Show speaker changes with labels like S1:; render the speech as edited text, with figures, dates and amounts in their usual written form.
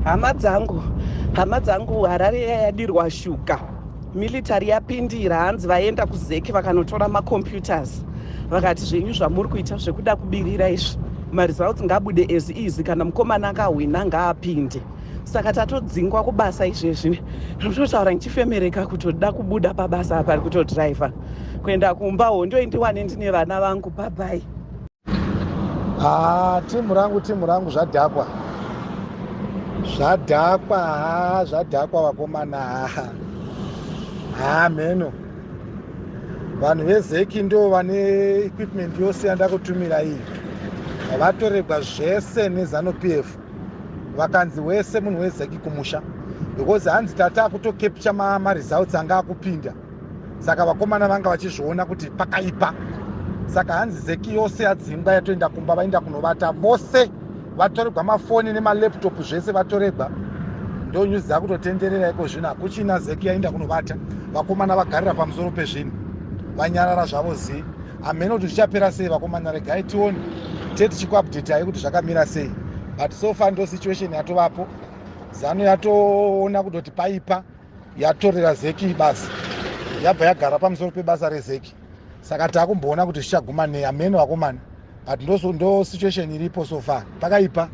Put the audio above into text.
S1: hama dzangu Harare yadirwa shuka. Military yapindira hanzi vaenda kuZEC vakanotora macomputers. Vakati zvenyu zvamuri kuita zvekuda kubirira izvi. Maresults ngabude as easy kana mukomana akahwina ngaapinde. Saka tatodzingwa kubasa izvezvi. Ndinotaura ndichifemereka kutoda kubuda pabasa apa kutodriver. Kuenda kumba hondoendiwa ndine vana vangu. Bye bye.
S2: Timu rangu zvadhakwa vakomana. Meno vanhu veZEC ndo vane equipment yose yanda kutumira iyi. Vatoregwa zvese neZANU PF. Vakanzi wese munhu weZEC kumusha. Because hanzi tata kutocapture results anga akupinda. Saka vakomana vanga vachizviona kuti pakaipa. Saka hanzi ZEC yose yadzingwa yatoenda kumba vaenda kunovata vose. Vatoregwa mafoni nemalaptop zvese vatoregwa. Ndo news dzakutotenderera iko zvino hakuchina ZEC yaenda kunovata. Vakomana vagarira pamusoro pezvinhu. Vanyarara zvavo zi. Ameno kuti zvichapera sei vakomana regai tione. Teti chikuupdate hai kuti zvakamira sei. But so far ndo situation yatovapo. ZANU yatoona kutoti paipa yatorera ZEC basa. Yabva yagara pamusoro pebasa reZEC. Saka takumboona kuti zvichaguma nei ameno vakomana. But ndo situation iripo so far. Pakaipa.